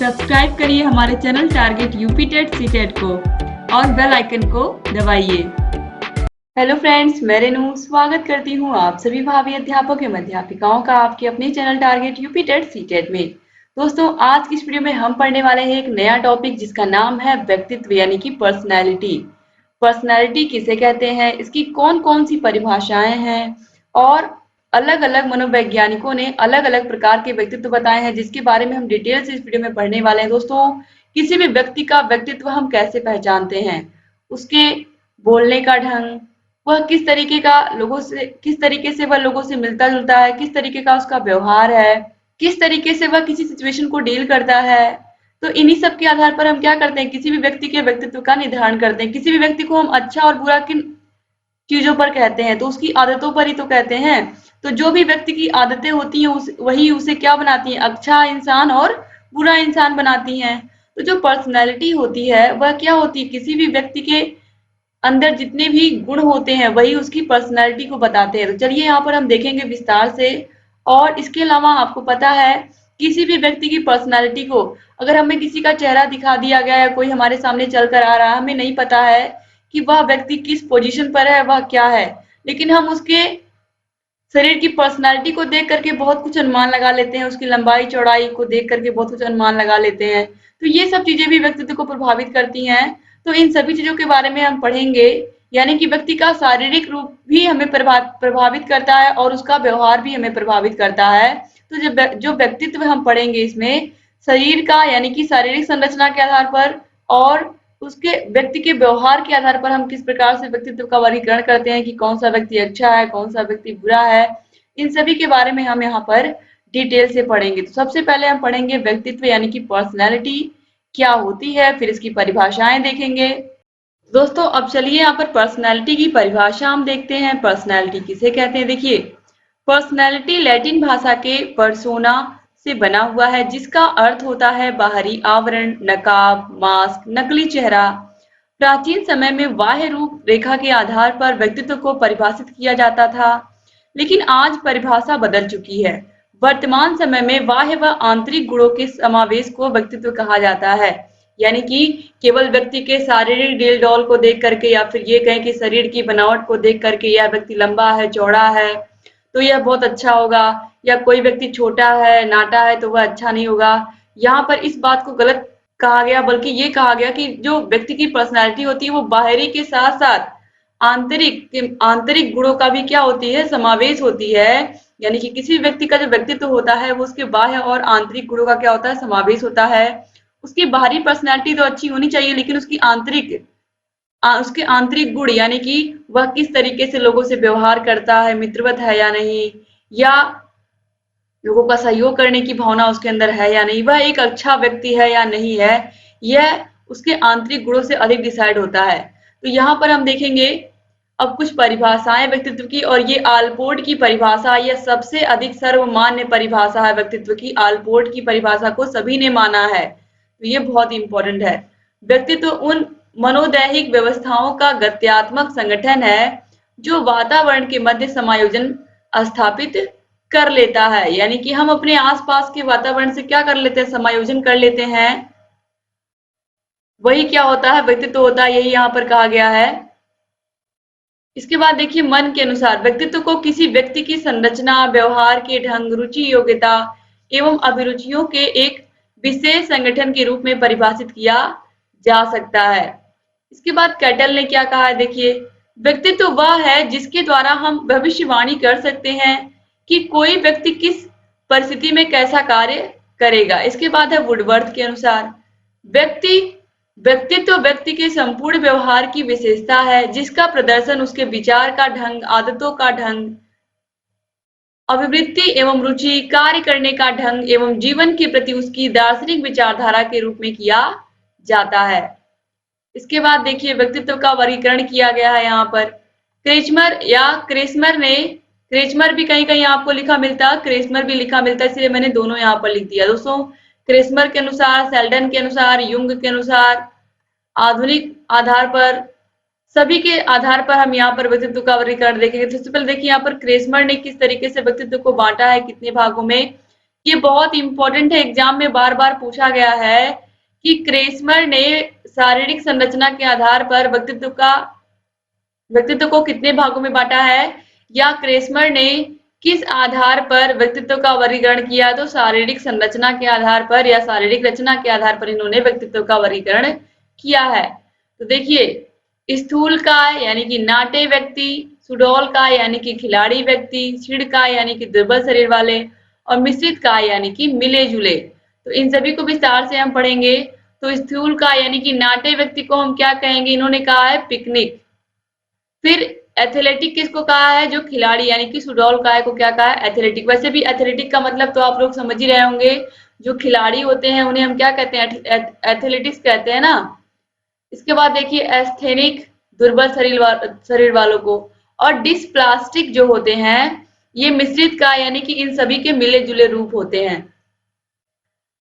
Subscribe करिए हमारे channel target UP TET CTET को और बेल आइकन को दबाइए। हेलो फ्रेंड्स, मैं रेनू स्वागत करती हूँ आप सभी भावी अध्यापक एवं अध्यापिकाओं का आपके अपने channel target UP TET CTET में। दोस्तों, आज की इस वीडियो में हम पढ़ने वाले हैं एक नया टॉपिक जिसका नाम है व्यक्तित्व यानी कि पर्सनैलिटी। पर्सनैलिटी किसे कहते हैं, इसकी कौन कौन सी परिभाषाएं हैं और अलग अलग मनोवैज्ञानिकों ने अलग अलग प्रकार के व्यक्तित्व बताए हैं, जिसके बारे में हम डिटेल से इस वीडियो में पढ़ने वाले हैं। दोस्तों, किसी भी व्यक्ति का व्यक्तित्व हम कैसे पहचानते हैं, उसके बोलने का ढंग, वह किस तरीके से वह लोगों से मिलता जुलता है, किस तरीके का उसका व्यवहार है, किस तरीके से वह किसी सिचुएशन को डील करता है। तो इन्हीं सब के आधार पर हम क्या करते हैं, किसी भी व्यक्ति के व्यक्तित्व का निर्धारण करते हैं। किसी भी व्यक्ति को हम अच्छा और बुरा किन चीजों पर कहते हैं, तो उसकी आदतों पर ही तो कहते हैं। तो जो भी व्यक्ति की आदतें होती हैं वही उसे क्या बनाती हैं, अच्छा इंसान और बुरा इंसान बनाती हैं। तो जो पर्सनैलिटी होती है वह क्या होती है, किसी भी व्यक्ति के अंदर जितने भी गुण होते हैं वही उसकी पर्सनैलिटी को बताते हैं। तो चलिए यहाँ पर हम देखेंगे विस्तार से। और इसके अलावा आपको पता है, किसी भी व्यक्ति की पर्सनैलिटी को अगर हमें किसी का चेहरा दिखा दिया गया है, कोई हमारे सामने चल कर आ रहा है, हमें नहीं पता है कि वह व्यक्ति किस पोजीशन पर है, वह क्या है, लेकिन हम उसके शरीर की पर्सनैलिटी को देख करके बहुत कुछ अनुमान लगा लेते हैं, उसकी लंबाई चौड़ाई को देख करके बहुत कुछ अनुमान लगा लेते हैं। तो ये सब चीजें भी व्यक्तित्व को प्रभावित करती हैं। तो इन सभी चीजों के बारे में हम पढ़ेंगे, यानी कि व्यक्ति का शारीरिक रूप भी हमें प्रभावित करता है और उसका व्यवहार भी हमें प्रभावित करता है। तो जो व्यक्तित्व हम पढ़ेंगे इसमें शरीर का यानी कि शारीरिक संरचना के आधार पर और उसके व्यक्ति के व्यवहार के आधार पर हम किस प्रकार से व्यक्तित्व का वर्गीकरण करते हैं कि कौन सा व्यक्ति अच्छा है, कौन सा व्यक्ति बुरा है, इन सभी के बारे में हम यहाँ पर डिटेल से पढ़ेंगे। तो सबसे पहले हम पढ़ेंगे व्यक्तित्व यानी कि पर्सनैलिटी क्या होती है, फिर इसकी परिभाषाएं देखेंगे। दोस्तों, अब चलिए यहाँ पर पर्सनैलिटी की परिभाषा हम देखते हैं। पर्सनैलिटी किसे कहते हैं, देखिए पर्सनैलिटी लैटिन भाषा के पर्सोना से बना हुआ है, जिसका अर्थ होता है बाहरी आवरण, नकाब, मास्क, नकली चेहरा। प्राचीन समय में बाह्य रूप रेखा के आधार पर व्यक्तित्व को परिभाषित किया जाता था, लेकिन आज परिभाषा बदल चुकी है। वर्तमान समय में बाह्य व आंतरिक गुणों के समावेश को व्यक्तित्व कहा जाता है, यानी कि केवल व्यक्ति के शारीरिक डील डॉल को देख करके या फिर ये कहें कि शरीर की बनावट को देख करके यह व्यक्ति लंबा है, चौड़ा है तो यह बहुत अच्छा होगा, या कोई व्यक्ति छोटा है, नाटा है तो वह अच्छा नहीं होगा। यहाँ पर इस बात को गलत कहा गया, बल्कि ये कहा गया कि जो व्यक्ति की पर्सनैलिटी होती है वो बाहरी के साथ साथ आंतरिक गुणों का भी क्या होती है, समावेश होती है। यानी कि किसी व्यक्ति का जो व्यक्तित्व होता है वो उसके बाह्य और आंतरिक गुणों का क्या होता है, समावेश होता है। उसकी बाहरी पर्सनैलिटी तो अच्छी होनी चाहिए, लेकिन उसके आंतरिक गुण यानी कि वह किस तरीके से लोगों से व्यवहार करता है, मित्रवत है या नहीं, या लोगों का सहयोग करने की भावना उसके अंदर है या नहीं, वह एक अच्छा व्यक्ति है या नहीं है, यह उसके आंतरिक गुणों से अधिक डिसाइड होता है। तो यहाँ पर हम देखेंगे अब कुछ परिभाषाएं व्यक्तित्व की, और ये आलपोर्ट की परिभाषा, यह सबसे अधिक सर्वमान्य परिभाषा है व्यक्तित्व की। आलपोर्ट की परिभाषा को सभी ने माना है, तो ये बहुत इंपॉर्टेंट है। व्यक्तित्व उन मनोदैहिक व्यवस्थाओं का गत्यात्मक संगठन है जो वातावरण के मध्य समायोजन स्थापित कर लेता है, यानी कि हम अपने आसपास के वातावरण से क्या कर लेते हैं, समायोजन कर लेते हैं, वही क्या होता है, व्यक्तित्व होता है। यही यहाँ पर कहा गया है। इसके बाद देखिए, मन के अनुसार व्यक्तित्व को किसी व्यक्ति की संरचना, व्यवहार के ढंग, रुचि, योग्यता एवं अभिरुचियों के एक विशेष संगठन के रूप में परिभाषित किया जा सकता है। इसके बाद कैटल ने क्या कहा है, देखिए व्यक्तित्व वह है जिसके द्वारा हम भविष्यवाणी कर सकते हैं कि कोई व्यक्ति किस परिस्थिति में कैसा कार्य करेगा। इसके बाद है वुडवर्थ के अनुसार व्यक्तित्व व्यक्ति के संपूर्ण व्यवहार की विशेषता है, जिसका प्रदर्शन उसके विचार का ढंग, आदतों का ढंग, अभिवृत्ति एवं रुचि, कार्य करने का ढंग एवं जीवन के प्रति उसकी दार्शनिक विचारधारा के रूप में किया जाता है। इसके बाद देखिए व्यक्तित्व का वर्गीकरण किया गया है यहाँ पर क्रेचमर भी कहीं कहीं आपको लिखा मिलता है, क्रेचमर भी लिखा मिलता है, इसलिए मैंने दोनों यहाँ पर लिख दिया। दोस्तों, क्रेचमर के अनुसार, सेल्डन के अनुसार, युंग के अनुसार, आधुनिक आधार पर, सभी के आधार पर हम यहाँ पर व्यक्तित्व का वर्गीकरण देखेंगे। सबसे पहले देखिए यहाँ पर क्रेचमर ने किस तरीके से व्यक्तित्व को बांटा है, कितने भागों में। ये बहुत इंपॉर्टेंट है, एग्जाम में बार बार पूछा गया है कि क्रेस्मर ने शारीरिक संरचना के आधार पर व्यक्तित्व को कितने भागों में बांटा है, या क्रेस्मर ने किस आधार पर व्यक्तित्व का वर्गीकरण किया। तो शारीरिक संरचना के आधार पर या शारीरिक रचना के आधार पर इन्होंने व्यक्तित्व का वर्गीकरण किया है। तो देखिए, स्थूलकाय यानी कि नाटे व्यक्ति, सुडौलकाय यानी कि खिलाड़ी व्यक्ति, क्षीणकाय यानी कि दुर्बल शरीर वाले, और मिश्रित काय यानी कि मिले जुले। तो इन सभी को विस्तार से हम पढ़ेंगे। तो स्थूलकाय यानी कि नाटे व्यक्ति को हम क्या कहेंगे, इन्होंने कहा है पिकनिक। फिर एथलेटिक किसको कहा है, जो खिलाड़ी यानी कि सुडौलकाय को क्या कहा है, एथलेटिक। वैसे भी एथलेटिक का मतलब तो आप लोग समझ ही रहे होंगे, जो खिलाड़ी होते हैं उन्हें हम क्या कहते हैं, एथलेटिक्स कहते हैं ना। इसके बाद देखिए एस्थेनिक, दुर्बल शरीर वालों को, और डिसप्लास्टिक जो होते हैं ये मिश्रित का यानी कि इन सभी के मिले जुले रूप होते हैं।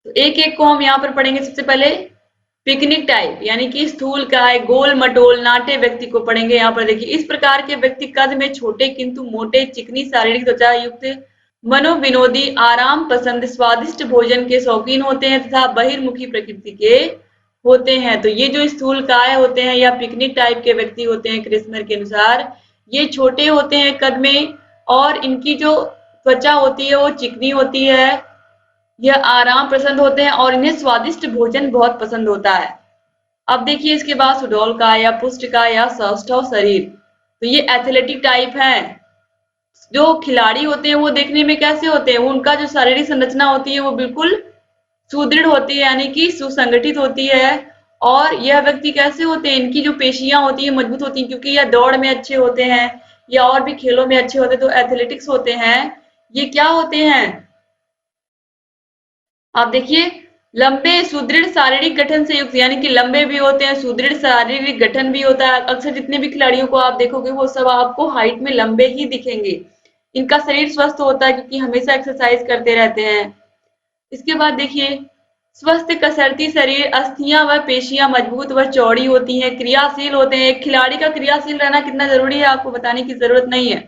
तो एक एक को हम यहाँ पर पढ़ेंगे। सबसे पहले पिकनिक टाइप यानी कि स्थूल काय, गोल मटोल नाटे व्यक्ति को पढ़ेंगे। यहाँ पर देखिए, इस प्रकार के व्यक्ति कद में छोटे किंतु मोटे, चिकनी शारीरिक त्वचा युक्त, मनोविनोदी, आराम पसंद, स्वादिष्ट भोजन के शौकीन होते हैं तथा बहिर्मुखी प्रकृति के होते हैं। तो ये जो स्थूल काय होते हैं या पिकनिक टाइप के व्यक्ति होते हैं क्रिस्मर के अनुसार, ये छोटे होते हैं कद में, और इनकी जो त्वचा होती है वो चिकनी होती है, यह आराम पसंद होते हैं, और इन्हें स्वादिष्ट भोजन बहुत पसंद होता है। अब देखिए इसके बाद सुडौलकाय या पुष्टकाय या सौष्ठव शरीर, तो ये एथलेटिक टाइप है। जो खिलाड़ी होते हैं वो देखने में कैसे होते हैं, उनका जो शारीरिक संरचना होती है वो बिल्कुल सुदृढ़ होती है यानी कि सुसंगठित होती है। और यह व्यक्ति कैसे होते हैं, इनकी जो पेशियां होती है मजबूत होती हैं, क्योंकि यह दौड़ में अच्छे होते हैं या और भी खेलों में अच्छे होते हैं। तो एथलेटिक्स होते हैं, ये क्या होते हैं, आप देखिए, लंबे सुदृढ़ शारीरिक गठन से युक्त, यानी कि लंबे भी होते हैं, सुदृढ़ शारीरिक गठन भी होता है। अक्सर जितने भी खिलाड़ियों को आप देखोगे वो सब आपको हाइट में लंबे ही दिखेंगे। इनका शरीर स्वस्थ होता है क्योंकि हमेशा एक्सरसाइज करते रहते हैं। इसके बाद देखिए, स्वस्थ कसरती शरीर, अस्थियां व पेशियां मजबूत व चौड़ी होती हैं, क्रियाशील होते हैं। एक खिलाड़ी का क्रियाशील रहना कितना जरूरी है आपको बताने की जरूरत नहीं है,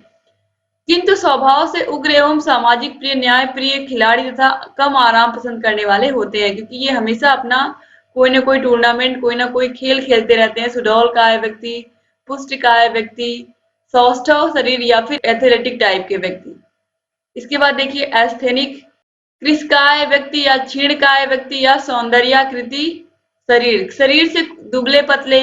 किंतु स्वभाव से उग्र एवं सामाजिक प्रिय, न्याय प्रिय खिलाड़ी तथा कम आराम पसंद करने वाले होते हैं, क्योंकि ये हमेशा अपना कोई ना कोई टूर्नामेंट, कोई ना कोई खेल खेलते रहते हैं। सुडौलकाय व्यक्ति, पुष्टकाय व्यक्ति, सौष्ठव शरीर या फिर एथलेटिक टाइप के व्यक्ति। इसके बाद देखिए एस्थेनिक, कृशकाय व्यक्ति या क्षीणकाय व्यक्ति या सौंदर्याकृति शरीर, शरीर से दुबले पतले,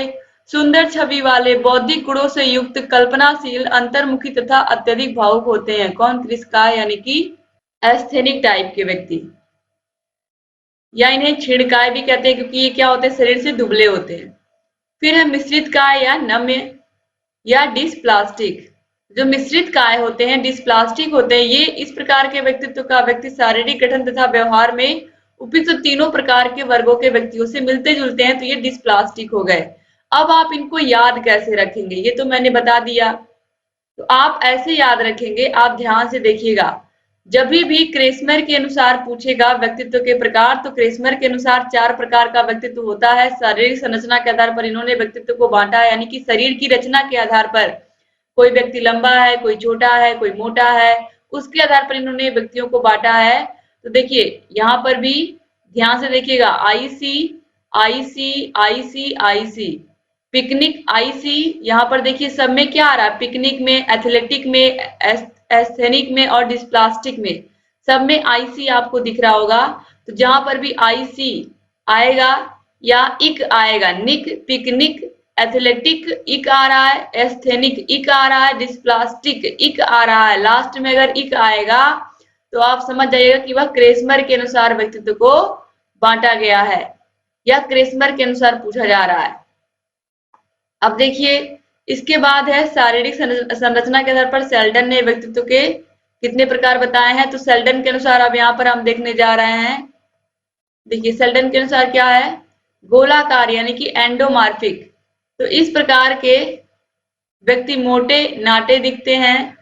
सुंदर छवि वाले, बौद्धिक गुणों से युक्त, कल्पनाशील, अंतर्मुखी तथा अत्यधिक भावुक होते हैं। कौन, कृशकाय यानी कि एस्थेनिक टाइप के व्यक्ति, या इन्हें क्षीणकाय भी कहते हैं क्योंकि ये क्या होते हैं, शरीर से दुबले होते हैं। फिर है मिश्रित काय या नम्य या डिसप्लास्टिक। जो मिश्रित काय होते हैं, डिसप्लास्टिक होते हैं, ये इस प्रकार के व्यक्तित्व का व्यक्ति शारीरिक गठन तथा व्यवहार में उपयुक्त तीनों प्रकार के वर्गों के व्यक्तियों से मिलते जुलते हैं, तो ये डिसप्लास्टिक हो गए। अब आप इनको याद कैसे रखेंगे, ये तो मैंने बता दिया। तो आप ऐसे याद रखेंगे, आप ध्यान से देखिएगा, जब भी क्रेस्मर के अनुसार पूछेगा व्यक्तित्व के प्रकार, तो क्रेस्मर के अनुसार 4 प्रकार का व्यक्तित्व होता है। शारीरिक संरचना के आधार पर इन्होंने व्यक्तित्व को बांटा है, यानी कि शरीर की रचना के आधार पर कोई व्यक्ति लंबा है, कोई छोटा है, कोई मोटा है, उसके आधार पर इन्होंने व्यक्तियों को बांटा है। तो देखिए यहाँ पर भी ध्यान से देखिएगा, IC IC IC IC, picnic IC, यहाँ पर देखिए सब में क्या आ रहा है, पिकनिक में, एथलेटिक में, एस्थेनिक में और डिसप्लास्टिक में, सब में आईसी आपको दिख रहा होगा। तो जहां पर भी आईसी आएगा या इक आएगा, निक, पिकनिक, एथलेटिक इक आ रहा है, एस्थेनिक इक आ रहा है, डिसप्लास्टिक इक आ रहा है, लास्ट में अगर इक आएगा तो आप समझ जाइएगा कि वह क्रेस्मर के अनुसार व्यक्तित्व को बांटा गया है या क्रेस्मर के अनुसार पूछा जा रहा है। अब देखिए इसके बाद है शारीरिक संरचना के आधार पर सेल्डन ने व्यक्तित्व के कितने प्रकार बताए हैं। तो सेल्डन के अनुसार अब यहाँ पर हम देखने जा रहे हैं। देखिए सेल्डन के अनुसार क्या है, गोलाकार यानी कि एंडोमार्फिक। तो इस प्रकार के व्यक्ति मोटे नाटे दिखते हैं।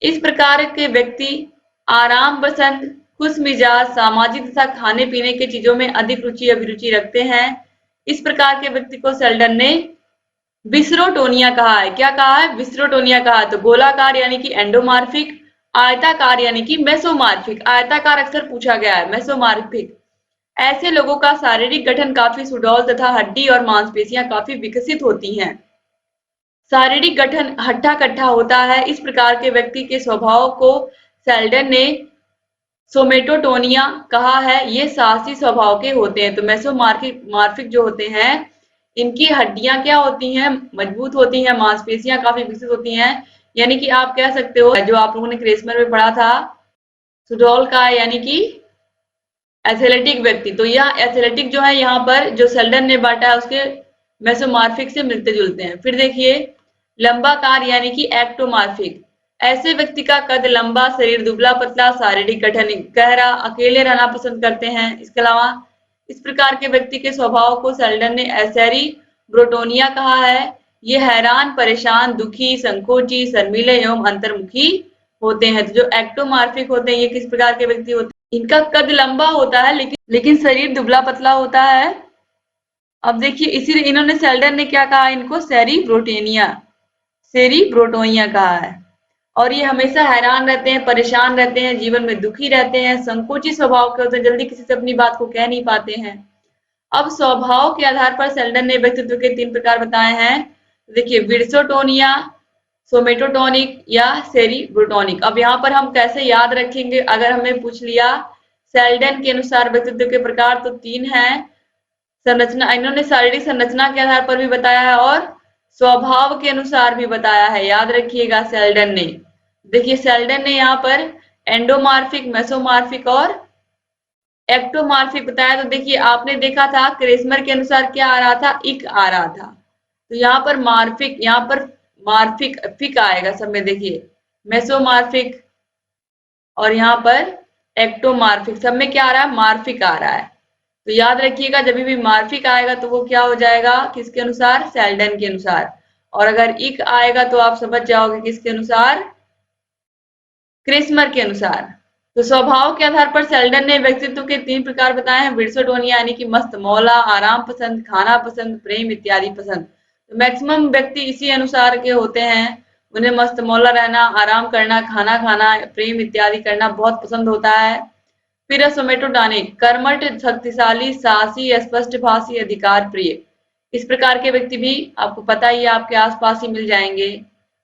इस प्रकार के व्यक्ति आराम पसंद, खुश मिजाज, सामाजिक तथा खाने पीने की चीजों में अधिक रुचि अभिरुचि रखते हैं। इस प्रकार के व्यक्ति को सेल्डन ने विसरोटोनिया कहा है। क्या कहा है, विसरोटोनिया कहा है। तो गोलाकार यानी कि एंडोमार्फिक, आयताकार यानी कि मेसोमार्फिक, आयताकार अक्सर पूछा गया है, मेसोमार्फिक। ऐसे लोगों का शारीरिक गठन काफी सुडौल तथा हड्डी और मांसपेशियां काफी विकसित होती हैं। शारीरिक गठन हट्टा कट्ठा होता है। इस प्रकार के व्यक्ति के स्वभाव को सेल्डन ने सोमेटोटोनिया कहा है। ये साहसी स्वभाव के होते हैं। तो मेसोमार्फिक मार्फिक जो होते हैं, इनकी हड्डियां क्या होती हैं, मजबूत होती हैं, मांसपेशियां काफी विकसित होती हैं। यानी कि आप कह सकते हो, जो आप लोगों ने क्रेस्मर में पढ़ा था, सुडौल का यानी कि एथलेटिक व्यक्ति। तो यह एथलेटिक जो है, यहाँ पर जो सेल्डन ने बांटा है उसके मेसोमार्फिक से मिलते जुलते हैं। फिर देखिए लंबाकार यानी कि एक्टोमार्फिक। ऐसे व्यक्ति का कद लंबा, शरीर दुबला पतला, शारीरिक गठन गहरा, अकेले रहना पसंद करते हैं। इसके अलावा इस प्रकार के व्यक्ति के स्वभाव को सेल्डन ने एसेरी ब्रोटोनिया कहा है। ये हैरान, परेशान, दुखी, संकोची, शर्मीले एवं अंतर्मुखी होते हैं। तो जो एक्टोमार्फिक होते हैं, ये किस प्रकार के व्यक्ति होते हैं, इनका कद लंबा होता है लेकिन शरीर दुबला पतला होता है। अब देखिए इसीलिए इन्होंने सेल्डन ने क्या कहा, इनको सेरी ब्रोटोनिया कहा है। और ये हमेशा हैरान रहते हैं, परेशान रहते हैं, जीवन में दुखी रहते हैं, संकोची स्वभाव के होते हैं, जल्दी किसी से अपनी बात को कह नहीं पाते हैं। अब स्वभाव के आधार पर सेल्डन ने व्यक्तित्व के 3 प्रकार बताए हैं। देखिए विर्सोटोनिया, सोमेटोटोनिक या सेरिब्रोटोनिक। अब यहाँ पर हम कैसे याद रखेंगे, अगर हमें पूछ लिया सेल्डन के अनुसार व्यक्तित्व के प्रकार, तो 3 हैं। संरचना, इन्होंने शारीरिक संरचना के आधार पर भी बताया है और स्वभाव के अनुसार भी बताया है, याद रखिएगा सेल्डन ने। देखिए सेल्डन ने यहाँ पर एंडोमार्फिक, मेसोमार्फिक और एक्टोमार्फिक बताया। तो देखिए आपने देखा था क्रेस्मर के अनुसार क्या आ रहा था, इक आ रहा था। तो यहाँ पर मार्फिक, यहाँ पर मार्फिक फिक आएगा सब में। देखिए मेसोमार्फिक और यहाँ पर एक्टोमार्फिक, सब में क्या आ रहा है, मार्फिक आ रहा है। तो याद रखिएगा जब भी मार्फिक आएगा तो वो क्या हो जाएगा, किसके अनुसार, सेल्डन के अनुसार। और अगर इक आएगा तो आप समझ जाओगे किसके अनुसार, क्रेस्मर के अनुसार। तो स्वभाव के आधार पर सेल्डन ने व्यक्तित्व के 3 प्रकार बताए हैं। विर्सोटोनिया यानी कि मस्त मौला, आराम पसंद, खाना पसंद, प्रेम इत्यादि पसंद। तो मैक्सिमम व्यक्ति इसी अनुसार के होते हैं। उन्हें मस्त मौला रहना, आराम करना, खाना खाना, प्रेम इत्यादि करना बहुत पसंद होता है। फिर सोमेटोटॉनिक, कर्मठ, शक्तिशाली, साहसी, स्पष्टभाषी, अधिकार प्रिय। इस प्रकार के व्यक्ति भी आपको पता ही है, आपके आसपास ही मिल जाएंगे,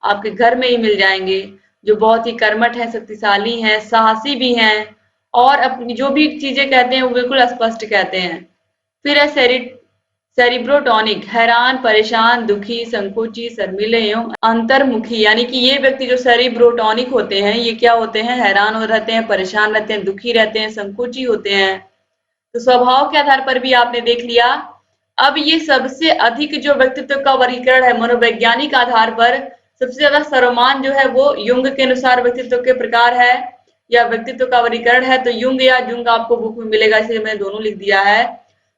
आपके घर में ही मिल जाएंगे, जो बहुत ही कर्मठ हैं, शक्तिशाली हैं, साहसी भी हैं और अपनी जो भी चीजें कहते हैं वो बिल्कुल स्पष्ट कहते हैं। फिर है सेरिब्रोटॉनिक, हैरान, परेशान, दुखी, संकोची, शर्मीले एवं अंतर्मुखी। यानी कि ये व्यक्ति जो सेरिब्रोटॉनिक होते हैं, ये क्या होते हैं, हैरान हो रहते हैं, परेशान रहते हैं, दुखी रहते हैं, संकोची होते हैं। तो स्वभाव के आधार पर भी आपने देख लिया। अब ये सबसे अधिक जो व्यक्तित्व का वर्गीकरण है मनोवैज्ञानिक आधार पर, सबसे ज्यादा सर्वमान्य जो है वो युंग के अनुसार व्यक्तित्व के प्रकार है या व्यक्तित्व का वर्गीकरण है। तो युंग या जुंग आपको बुक में मिलेगा, इसलिए मैंने दोनों लिख दिया है।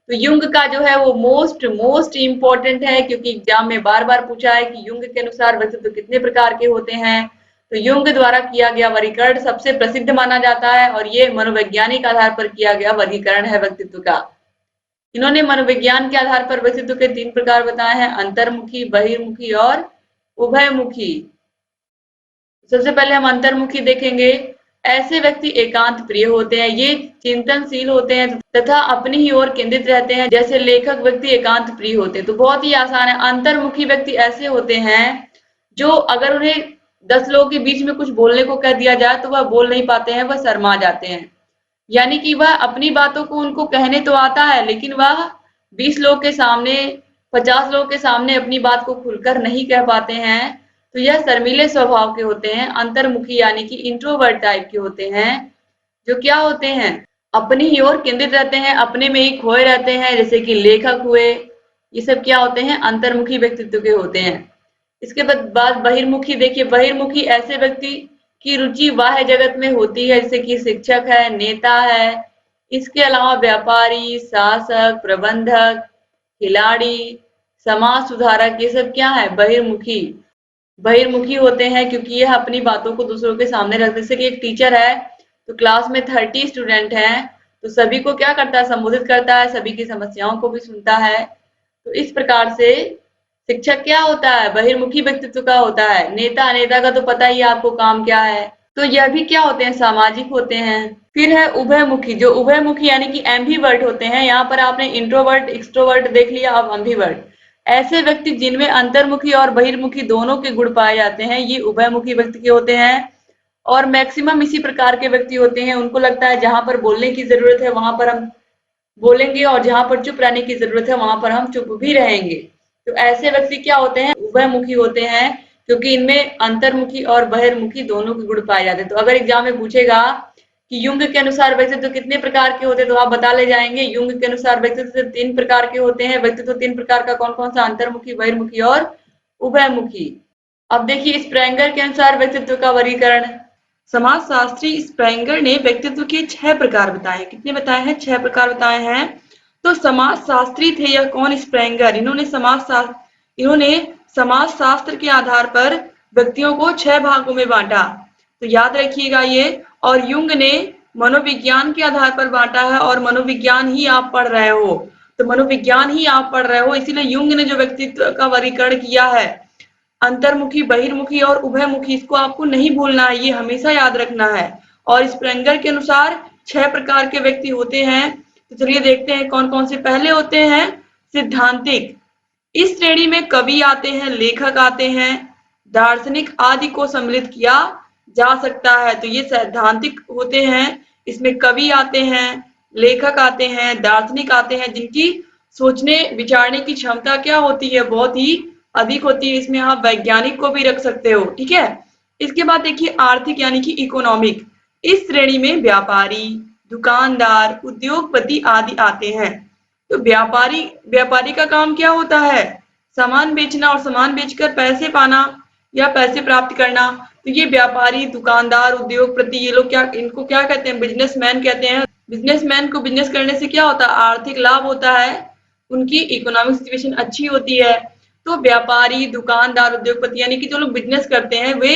तो युंग का जो है वो मोस्ट इंपॉर्टेंट है, क्योंकि एग्जाम में बार बार पूछा है कि युंग के अनुसार व्यक्तित्व कितने प्रकार के होते हैं। तो युंग द्वारा किया गया वर्गीकरण सबसे प्रसिद्ध माना जाता है और ये मनोवैज्ञानिक आधार पर किया गया वर्गीकरण है व्यक्तित्व का। इन्होंने मनोविज्ञान के आधार पर व्यक्तित्व के 3 प्रकार बताए हैं, अंतर्मुखी, बहिर्मुखी और उभयमुखी। सबसे पहले हम अंतर्मुखी देखेंगे। ऐसे व्यक्ति एकांत प्रिय होते हैं, ये चिंतनशील होते हैं तथा अपनी ही ओर केंद्रित रहते हैं। जैसे लेखक व्यक्ति एकांत प्रिय होते हैं। तो बहुत ही आसान है। अंतर्मुखी व्यक्ति ऐसे होते हैं जो अगर उन्हें 10 लोगों के बीच में कुछ बोलने को कह दिया जाए तो वह बोल नहीं पाते हैं, वह शर्मा जाते हैं। यानी कि वह अपनी बातों को उनको कहने तो आता है, लेकिन वह 20 लोग के सामने, 50 लोग के सामने अपनी बात को खुलकर नहीं कह पाते हैं। तो यह शर्मीले स्वभाव के होते हैं। अंतर्मुखी यानी कि इंट्रोवर्ट टाइप के होते हैं, जो क्या होते हैं, अपनी ही ओर केंद्रित रहते हैं, अपने में ही खोए रहते हैं। जैसे कि लेखक हुए, ये सब क्या होते हैं, अंतर्मुखी व्यक्तित्व के होते हैं। इसके बाद बहिर्मुखी देखिए। बहिर्मुखी ऐसे व्यक्ति की रुचि बाह्य जगत में होती है, जैसे कि शिक्षक है, नेता है। इसके अलावा व्यापारी, शासक, प्रबंधक, खिलाड़ी, समाज सुधारक, ये सब क्या है, बहिर्मुखी होते हैं, क्योंकि यह अपनी बातों को दूसरों के सामने रखते हैं। जैसे कि एक टीचर है तो क्लास में 30 स्टूडेंट हैं, तो सभी को क्या करता है, संबोधित करता है, सभी की समस्याओं को भी सुनता है। तो इस प्रकार से शिक्षक क्या होता है, बहिर्मुखी व्यक्तित्व का होता है। नेता का तो पता ही है आपको काम क्या है, तो यह भी क्या होते हैं, सामाजिक होते हैं। फिर है उभयमुखी, जो उभयमुखी यानी कि एम्बीवर्ट होते हैं। यहाँ पर आपने इंट्रोवर्ट एक्सट्रोवर्ट देख लिया, अब एम्बीवर्ट। ऐसे व्यक्ति जिनमें अंतर्मुखी और बहिर्मुखी दोनों के गुण पाए जाते हैं, ये उभयमुखी व्यक्ति के होते हैं। और मैक्सिमम इसी प्रकार के व्यक्ति होते हैं, उनको लगता है जहां पर बोलने की जरूरत है वहां पर हम बोलेंगे और जहां पर चुप रहने की जरूरत है वहां पर हम चुप भी रहेंगे। तो ऐसे व्यक्ति क्या होते हैं, उभयमुखी होते हैं, क्योंकि इनमें अंतर्मुखी और बहिर्मुखी दोनों के गुण पाए जाते हैं। तो अगर एग्जाम में पूछेगा कि युंग के अनुसार व्यक्तित्व कितने प्रकार के होते हैं, तो आप बता ले जाएंगे युंग के अनुसार व्यक्तित्व 3 प्रकार के होते हैं। व्यक्तित्व 3 प्रकार का कौन कौन सा, अंतर्मुखी, बहिर्मुखी और उभयमुखी। अब देखिए स्प्रेंगर के अनुसार व्यक्तित्व का वर्गीकरण। समाजशास्त्री स्प्रेंगर ने व्यक्तित्व के 6 प्रकार बताए हैं। कितने बताए हैं, 6 प्रकार बताए हैं। तो समाजशास्त्री थे यह कौन, स्प्रेंगर। इन्होंने समाजशास्त्र के आधार पर व्यक्तियों को 6 भागों में बांटा। तो याद रखिएगा ये। और युंग ने मनोविज्ञान के आधार पर बांटा है, और मनोविज्ञान ही आप पढ़ रहे हो, तो मनोविज्ञान ही आप पढ़ रहे हो, इसीलिए युंग ने जो व्यक्तित्व का वर्गीकरण किया है, अंतर्मुखी, बहिर्मुखी और उभयमुखी, इसको आपको नहीं भूलना है, ये हमेशा याद रखना है। और स्प्रेंगर के अनुसार 6 प्रकार के व्यक्ति होते हैं। तो चलिए देखते हैं कौन कौन से। पहले होते हैं सिद्धांतिक। इस श्रेणी में कवि आते हैं, लेखक आते हैं, दार्शनिक आदि को सम्मिलित किया जा सकता है। तो ये सैद्धांतिक होते हैं, इसमें कवि आते हैं, लेखक आते हैं, दार्शनिक आते हैं, जिनकी सोचने विचारने की क्षमता क्या होती है, बहुत ही अधिक होती है। इसमें आप वैज्ञानिक को भी रख सकते हो, ठीक है। इसके बाद देखिए आर्थिक यानी कि इकोनॉमिक। इस श्रेणी में व्यापारी, दुकानदार, उद्योगपति आदि आते हैं। तो व्यापारी का काम क्या होता है, सामान बेचना और सामान बेचकर पैसे पाना या पैसे प्राप्त करना। तो ये व्यापारी, दुकानदार, उद्योगपति, ये लोग क्या, इनको क्या कहते हैं, बिजनेसमैन कहते हैं। बिजनेसमैन को बिजनेस करने से क्या होता है, आर्थिक लाभ होता है, उनकी इकोनॉमिक सिचुएशन अच्छी होती है। तो व्यापारी, दुकानदार, उद्योगपति यानी कि जो लोग बिजनेस करते हैं वे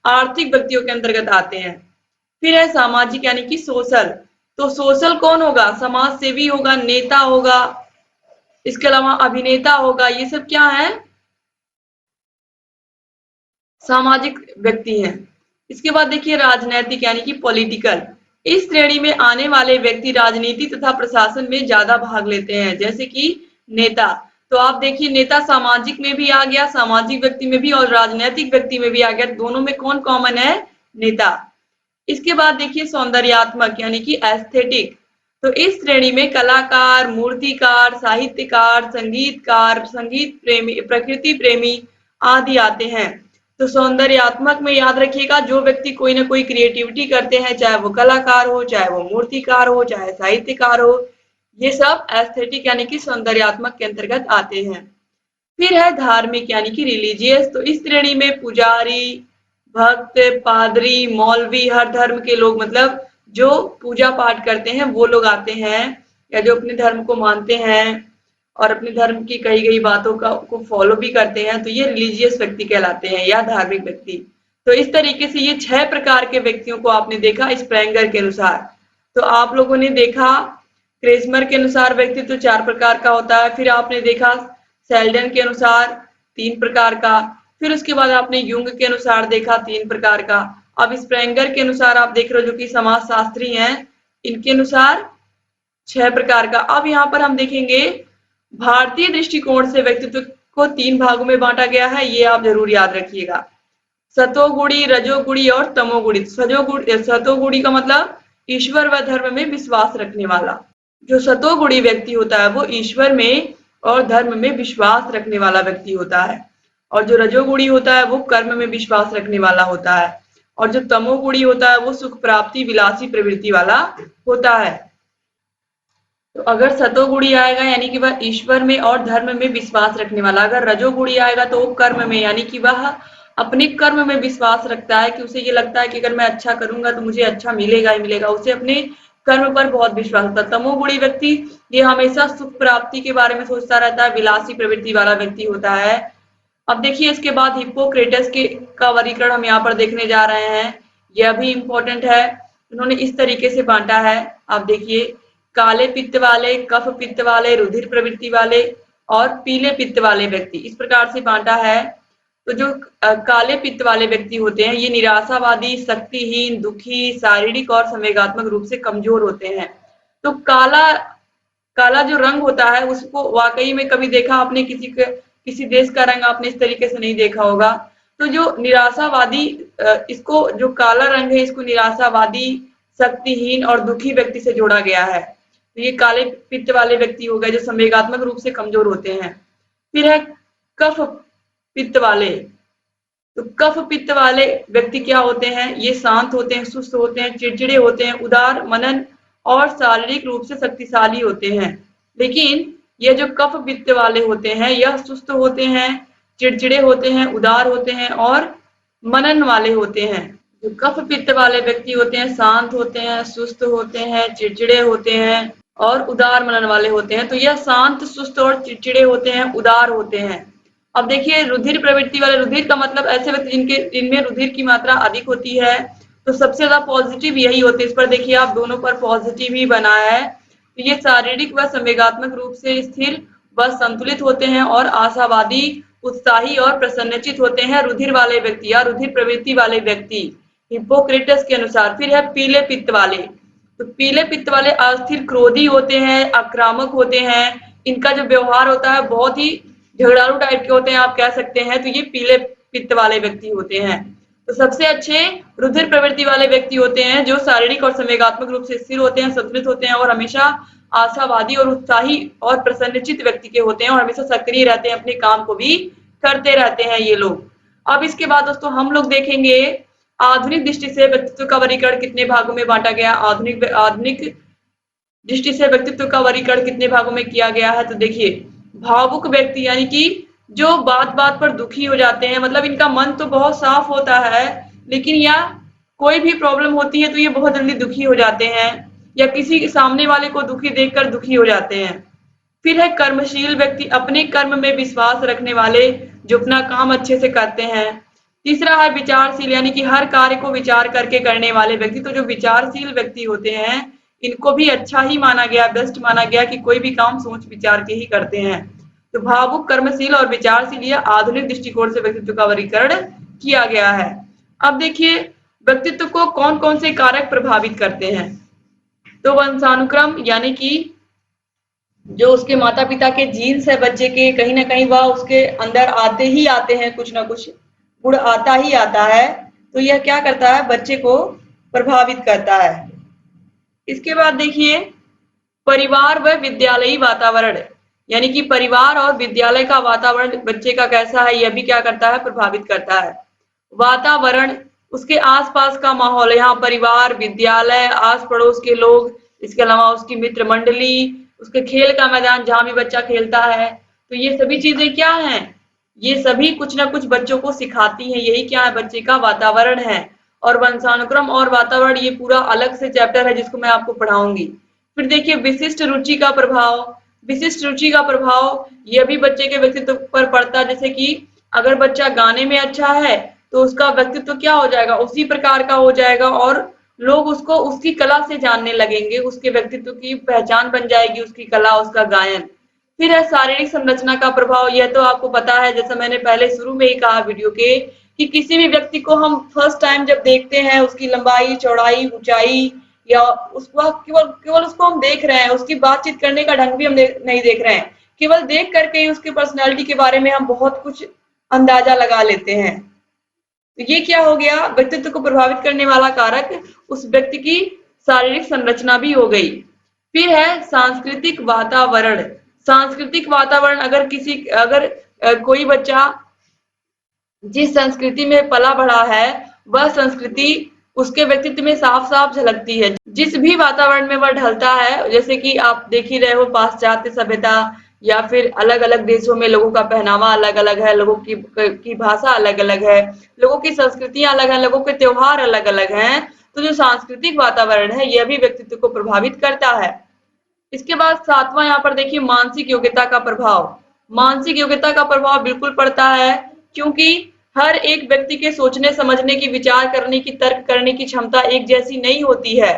आर्थिक व्यक्तियों के अंतर्गत आते हैं। फिर है सामाजिक यानी कि सोशल। तो सोशल कौन होगा, समाज सेवी होगा, नेता होगा, इसके अलावा अभिनेता होगा, ये सब क्या है, सामाजिक व्यक्ति हैं। इसके बाद देखिए राजनैतिक यानी कि पॉलिटिकल। इस श्रेणी में आने वाले व्यक्ति राजनीति तथा प्रशासन में ज्यादा भाग लेते हैं, जैसे कि नेता। तो आप देखिए नेता सामाजिक में भी आ गया, सामाजिक व्यक्ति में भी, और राजनीतिक व्यक्ति में भी आ गया। दोनों में कौन कॉमन है, नेता। इसके बाद देखिए सौंदर्यात्मक यानी कि एस्थेटिक। तो इस श्रेणी में कलाकार, मूर्तिकार, साहित्यकार, संगीतकार, संगीत प्रेमी, प्रकृति प्रेमी आदि आते हैं। तो सौंदर्यात्मक में याद रखिएगा, जो व्यक्ति कोई ना कोई क्रिएटिविटी करते हैं, चाहे वो कलाकार हो, चाहे वो मूर्तिकार हो, चाहे साहित्यकार हो, ये सब एस्थेटिक यानी कि सौंदर्यात्मक के अंतर्गत आते हैं। फिर है धार्मिक यानी कि रिलीजियस। तो इस श्रेणी में पुजारी, भक्त, पादरी, मौलवी, हर धर्म के लोग, मतलब जो पूजा पाठ करते हैं वो लोग आते हैं, या जो अपने धर्म को मानते हैं और अपने धर्म की कही गई बातों को फॉलो भी करते हैं, तो ये रिलीजियस व्यक्ति कहलाते हैं या धार्मिक व्यक्ति। तो इस तरीके से ये 6 प्रकार के व्यक्तियों को आपने देखा स्प्रेंगर के अनुसार। तो आप लोगों ने देखा क्रेसमर के अनुसार व्यक्तित्व 4 प्रकार का होता है। फिर आपने देखा सेल्डन के अनुसार 3 प्रकार का। फिर उसके बाद आपने युंग के अनुसार देखा 3 प्रकार का। अब स्प्रेंगर के अनुसार आप देख रहे हो, जो कि समाजशास्त्री हैं, इनके अनुसार 6 प्रकार का। अब यहाँ पर हम देखेंगे भारतीय दृष्टिकोण से व्यक्तित्व को 3 भागों में बांटा गया है, ये आप जरूर याद रखिएगा। सतोगुणी, रजोगुणी और तमोगुणी। सतोगुणी का मतलब ईश्वर व धर्म में विश्वास रखने वाला। जो सतोगुणी व्यक्ति होता है वो ईश्वर में और धर्म में विश्वास रखने वाला व्यक्ति होता है। और जो रजोगुणी होता है वो कर्म में विश्वास रखने वाला होता है। और जो तमोगुणी होता है वो सुख प्राप्ति, विलासी प्रवृत्ति वाला होता है। तो अगर सतोगुणी आएगा यानी कि वह ईश्वर में और धर्म में विश्वास रखने वाला। अगर रजोगुणी आएगा तो वो कर्म में, यानी कि वह अपने कर्म में विश्वास रखता है, कि उसे ये लगता है कि अगर मैं अच्छा करूंगा तो मुझे अच्छा मिलेगा ही मिलेगा, उसे अपने कर्म पर बहुत विश्वास होता है। तमोगुणी व्यक्ति ये हमेशा सुख प्राप्ति के बारे में सोचता रहता है, विलासी प्रवृत्ति वाला व्यक्ति होता है। अब देखिए इसके बाद हिप्पोक्रेटस का वर्गीकरण हम यहाँ पर देखने जा रहे हैं, यह भी इंपॉर्टेंट है। उन्होंने इस तरीके से बांटा है, आप देखिए, काले पित्त वाले, कफ पित्त वाले, रुधिर प्रवृत्ति वाले और पीले पित्त वाले व्यक्ति, इस प्रकार से बांटा है। तो जो काले पित्त वाले व्यक्ति होते हैं ये निराशावादी, शक्तिहीन, दुखी, शारीरिक और संवेगात्मक रूप से कमजोर होते हैं। तो काला काला जो रंग होता है उसको वाकई में कभी देखा आपने किसी देश का रंग आपने इस तरीके से नहीं देखा होगा। तो जो निराशावादी इसको जो काला रंग है इसको निराशावादी, शक्तिहीन और दुखी व्यक्ति से जोड़ा गया है। तो ये काले पित्त वाले व्यक्ति हो गए जो संवेगात्मक रूप से कमजोर होते हैं। फिर है कफ पित्त वाले। तो कफ पित्त वाले व्यक्ति क्या होते हैं, ये शांत होते हैं, सुस्त होते हैं, चिड़चिड़े होते हैं, उदार, मनन और शारीरिक रूप से शक्तिशाली होते हैं। लेकिन ये जो कफ पित्त वाले होते हैं यह सुस्त होते हैं, चिड़चिड़े होते हैं, उदार होते हैं और मनन वाले होते हैं। जो कफ पित्त वाले व्यक्ति होते हैं शांत होते हैं, सुस्त होते हैं, चिड़चिड़े होते हैं और उदार मनन वाले होते हैं। तो यह शांत, सुस्त और चिड़चिड़े होते हैं, उदार होते हैं। अब देखिए रुधिर प्रवृत्ति वाले, रुधिर का मतलब ऐसे व्यक्ति जिनमें रुधिर की मात्रा अधिक होती है। तो सबसे ज्यादा पॉजिटिव यही होते हैं। इस पर देखिए आप दोनों पर पॉजिटिव ही बना है। तो ये शारीरिक व संवेगात्मक रूप से स्थिर व संतुलित होते हैं और आशावादी, उत्साही और प्रसन्नचित होते हैं रुधिर वाले व्यक्ति या रुधिर प्रवृत्ति वाले व्यक्ति, हिप्पोक्रेटस के अनुसार। फिर है पीले पित्त वाले। तो पीले पित्त वाले अस्थिर, क्रोधी होते हैं, आक्रामक होते हैं। इनका जो व्यवहार होता है बहुत ही झगड़ालू टाइप के होते हैं, आप कह सकते हैं। तो ये पीले पित्त वाले व्यक्ति होते हैं। तो सबसे अच्छे रुधिर प्रवृत्ति वाले व्यक्ति होते हैं जो शारीरिक और संवेगात्मक रूप से स्थिर होते हैं, संतुलित होते हैं और हमेशा आशावादी और उत्साही और प्रसन्नचित व्यक्ति के होते हैं और हमेशा सक्रिय रहते हैं, अपने काम को भी करते रहते हैं ये लोग। अब इसके बाद दोस्तों हम लोग देखेंगे आधुनिक दृष्टि से व्यक्तित्व का वर्गीकरण कितने भागों में बांटा गया। आधुनिक दृष्टि से व्यक्तित्व का वर्गीकरण कितने भागों में किया गया है। तो देखिए भावुक व्यक्ति यानी कि जो बात बात पर दुखी हो जाते हैं, मतलब इनका मन तो बहुत साफ होता है लेकिन या कोई भी प्रॉब्लम होती है तो ये बहुत जल्दी दुखी हो जाते हैं या किसी सामने वाले को दुखी देखकर दुखी हो जाते हैं। फिर है कर्मशील व्यक्ति, अपने कर्म में विश्वास रखने वाले जो अपना काम अच्छे से करते हैं। तीसरा है विचारशील यानी कि हर कार्य को विचार करके करने वाले व्यक्ति। तो जो विचारशील व्यक्ति होते हैं इनको भी अच्छा ही माना गया, बेस्ट माना गया कि कोई भी काम सोच विचार के ही करते हैं। तो भावुक, कर्मशील और विचारशील यह आधुनिक दृष्टिकोण से व्यक्तित्व का वर्गीकरण किया गया है। अब देखिए व्यक्तित्व को कौन कौन से कारक प्रभावित करते हैं। तो वंशानुक्रम यानी कि जो उसके माता पिता के जीन्स है बच्चे के, कहीं ना कहीं वह उसके अंदर आते ही आते हैं, कुछ ना कुछ गुण आता ही आता है। तो यह क्या करता है, बच्चे को प्रभावित करता है। इसके बाद देखिए परिवार व विद्यालयी वातावरण यानी कि परिवार और विद्यालय का वातावरण बच्चे का कैसा है यह भी क्या करता है, प्रभावित करता है। वातावरण, उसके आसपास का माहौल, यहाँ परिवार, विद्यालय, आस पड़ोस के लोग, इसके अलावा उसकी मित्र मंडली, उसके खेल का मैदान जहाँ भी बच्चा खेलता है। तो ये सभी चीजें क्या हैं, ये सभी कुछ ना कुछ बच्चों को सिखाती हैं। यही क्या है, बच्चे का वातावरण है। और वंशानुक्रम और वातावरण ये पूरा अलग से चैप्टर है जिसको मैं आपको पढ़ाऊंगी। फिर देखिए विशिष्ट रुचि का प्रभाव। विशिष्ट रुचि का प्रभाव यह भी बच्चे के व्यक्तित्व पर पड़ता है। जैसे कि अगर बच्चा गाने में अच्छा है तो उसका व्यक्तित्व क्या हो जाएगा, उसी प्रकार का हो जाएगा और लोग उसको उसकी कला से जानने लगेंगे, उसके व्यक्तित्व की पहचान बन जाएगी उसकी कला, उसका गायन। फिर है शारीरिक संरचना का प्रभाव। यह तो आपको पता है, जैसा मैंने पहले शुरू में ही कहा वीडियो के, कि किसी भी व्यक्ति को हम फर्स्ट टाइम जब देखते हैं उसकी लंबाई, चौड़ाई, ऊंचाई या उसको केवल उसको हम देख रहे हैं, उसकी बातचीत करने का ढंग भी हम नहीं देख रहे हैं, केवल देख करके ही उसकी पर्सनैलिटी के बारे में हम बहुत कुछ अंदाजा लगा लेते हैं। तो ये क्या हो गया, व्यक्तित्व को प्रभावित करने वाला कारक उस व्यक्ति की शारीरिक संरचना भी हो गई। फिर है सांस्कृतिक वातावरण। सांस्कृतिक वातावरण, अगर कोई बच्चा जिस संस्कृति में पला बढ़ा है वह संस्कृति उसके व्यक्तित्व में साफ साफ झलकती है। जिस भी वातावरण में वह ढलता है, जैसे कि आप देख ही रहे हो पाश्चात्य सभ्यता या फिर अलग अलग देशों में लोगों का पहनावा अलग अलग है, लोगों की भाषा अलग अलग है, लोगों की संस्कृतियां अलग हैं, लोगों के त्योहार अलग अलग हैं। तो जो सांस्कृतिक वातावरण है यह भी व्यक्तित्व को प्रभावित करता है। इसके बाद सातवां यहाँ पर देखिए मानसिक योग्यता का प्रभाव। मानसिक योग्यता का प्रभाव बिल्कुल पड़ता है, क्योंकि हर एक व्यक्ति के सोचने समझने की, विचार करने की, तर्क करने की क्षमता एक जैसी नहीं होती है।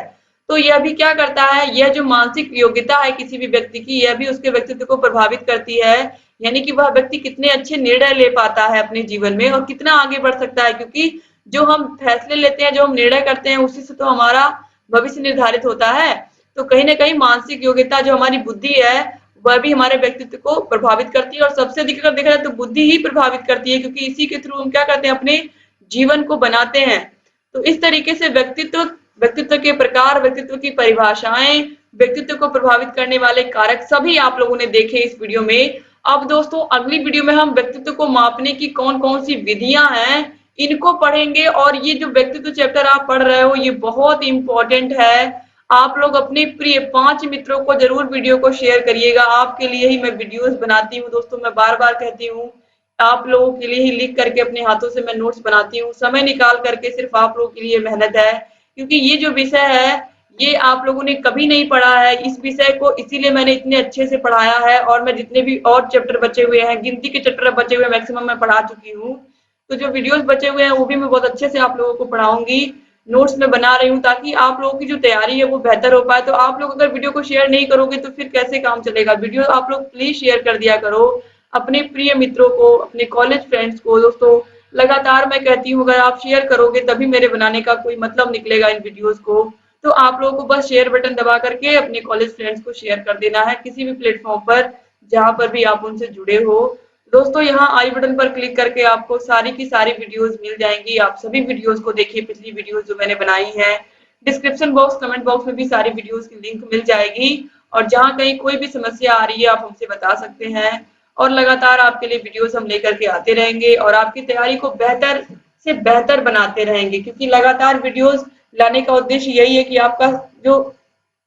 तो यह भी क्या करता है, यह जो मानसिक योग्यता है किसी भी व्यक्ति की, यह भी उसके व्यक्तित्व को प्रभावित करती है। यानी कि वह व्यक्ति कितने अच्छे निर्णय ले पाता है अपने जीवन में और कितना आगे बढ़ सकता है, क्योंकि जो हम फैसले लेते हैं, जो हम निर्णय करते हैं, उसी से तो हमारा भविष्य निर्धारित होता है। तो कहीं ना कहीं मानसिक योग्यता, जो हमारी बुद्धि है, वह भी हमारे व्यक्तित्व को प्रभावित करती है और सबसे अधिक अगर देखा जाए तो बुद्धि ही प्रभावित करती है, क्योंकि इसी के थ्रू हम क्या करते हैं, अपने जीवन को बनाते हैं। तो इस तरीके से व्यक्तित्व, व्यक्तित्व के प्रकार, व्यक्तित्व की परिभाषाएं, व्यक्तित्व को प्रभावित करने वाले कारक सभी आप लोगों ने देखे इस वीडियो में। अब दोस्तों अगली वीडियो में हम व्यक्तित्व को मापने की कौन कौन सी विधियां हैं इनको पढ़ेंगे। और ये जो व्यक्तित्व चैप्टर आप पढ़ रहे हो ये बहुत इंपॉर्टेंट है। आप लोग अपने प्रिय 5 मित्रों को जरूर वीडियो को शेयर करिएगा। आपके लिए ही मैं वीडियोस बनाती हूँ दोस्तों, मैं बार बार कहती हूँ, आप लोगों के लिए ही लिख करके अपने हाथों से मैं नोट्स बनाती हूँ, समय निकाल करके सिर्फ आप लोगों के लिए मेहनत है, क्योंकि ये जो विषय है ये आप लोगों ने कभी नहीं पढ़ा है इस विषय को, इसीलिए मैंने इतने अच्छे से पढ़ाया है। और मैं जितने भी और चैप्टर बचे हुए हैं, गिनती के चैप्टर बचे हुए मैक्सिमम मैं पढ़ा चुकी हूँ। तो जो वीडियोस बचे हुए हैं वो भी मैं बहुत अच्छे से आप लोगों को पढ़ाऊंगी, नोट्स में बना रही हूँ, ताकि आप लोगों की जो तैयारी है वो बेहतर हो पाए। तो आप लोग अगर वीडियो को शेयर नहीं करोगे तो फिर कैसे काम चलेगा। वीडियो आप लोग प्लीज शेयर कर दिया करो अपने प्रिय मित्रों को, अपने कॉलेज फ्रेंड्स को। दोस्तों लगातार मैं कहती हूँ, अगर आप शेयर करोगे तभी मेरे बनाने का कोई मतलब निकलेगा इन वीडियोस को। तो आप लोगों को बस शेयर बटन दबा करके अपने कॉलेज फ्रेंड्स को शेयर कर देना है, किसी भी प्लेटफॉर्म पर जहां पर भी आप उनसे जुड़े हो। दोस्तों यहाँ आई बटन पर क्लिक करके आपको सारी की सारी वीडियोस मिल जाएंगी। आप सभी वीडियोस को देखिए, पिछली वीडियोस जो मैंने बनाई है। डिस्क्रिप्शन बॉक्स, कमेंट बॉक्स में भी सारी वीडियोस की लिंक मिल जाएगी। और जहाँ कहीं कोई भी समस्या आ रही है आप हमसे बता सकते हैं। और लगातार आपके लिए वीडियोस हम लेकर के आते रहेंगे और आपकी तैयारी को बेहतर से बेहतर बनाते रहेंगे, क्योंकि लगातार वीडियोस लाने का उद्देश्य यही है कि आपका जो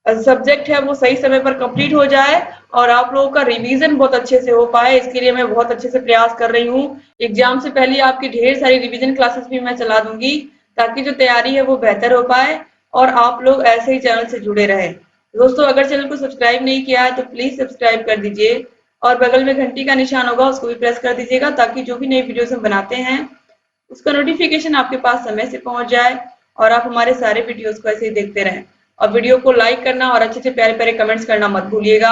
सब्जेक्ट है वो सही समय पर कंप्लीट हो जाए और आप लोगों का रिवीजन बहुत अच्छे से हो पाए। इसके लिए मैं बहुत अच्छे से प्रयास कर रही हूँ। एग्जाम से पहले आपकी ढेर सारी रिवीजन क्लासेस भी मैं चला दूंगी, ताकि जो तैयारी है वो बेहतर हो पाए और आप लोग ऐसे ही चैनल से जुड़े रहे। दोस्तों अगर चैनल को सब्सक्राइब नहीं किया है तो प्लीज सब्सक्राइब कर दीजिए और बगल में घंटी का निशान होगा उसको भी प्रेस कर दीजिएगा, ताकि जो भी नई वीडियोस हम बनाते हैं उसका नोटिफिकेशन आपके पास समय से पहुंच जाए और आप हमारे सारे वीडियोस को ऐसे ही देखते रहें। और वीडियो को लाइक करना और अच्छे से प्यारे प्यारे कमेंट्स करना मत भूलिएगा।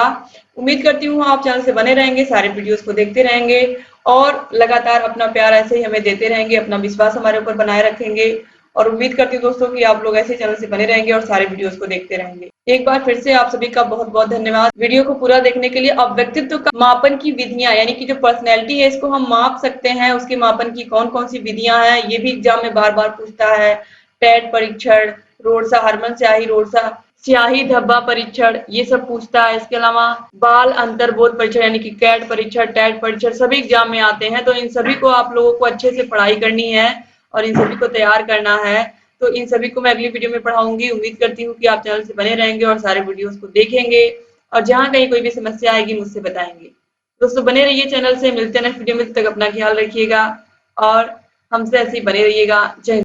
उम्मीद करती हूँ आप चैनल से बने रहेंगे, सारे वीडियोस को देखते रहेंगे और लगातार अपना प्यार ऐसे ही हमें देते रहेंगे, अपना विश्वास हमारे ऊपर बनाए रखेंगे। और उम्मीद करती हूँ दोस्तों कि आप लोग ऐसे चैनल से बने रहेंगे और सारे वीडियोस को देखते रहेंगे। एक बार फिर से आप सभी का बहुत बहुत धन्यवाद वीडियो को पूरा देखने के लिए। अब व्यक्तित्व का मापन की विधियां, यानी कि जो पर्सनैलिटी है इसको हम माप सकते हैं, उसके मापन की कौन कौन सी विधियां हैं ये भी एग्जाम में बार बार पूछता है। टेट परीक्षण, रोडसा हरमन स्याही, रोडसा स्याही धब्बा परीक्षण, ये सब पूछता है। इसके अलावा बाल अंतर्बोध परीक्षण यानी कि कैट परीक्षण, टेट परीक्षण सभी एग्जाम में आते हैं। तो इन सभी को आप लोगों को अच्छे से पढ़ाई करनी है और इन सभी को तैयार करना है। तो इन सभी को मैं अगली वीडियो में पढ़ाऊंगी। उम्मीद करती हूँ कि आप चैनल से बने रहेंगे और सारे वीडियोस को देखेंगे और जहां कहीं कोई भी समस्या आएगी मुझसे बताएंगे। दोस्तों बने रहिए चैनल से, मिलते हैं नेक्स्ट वीडियो में, तब तक अपना ख्याल रखिएगा और हमसे ऐसे ही बने रहिएगा। जय हिंद।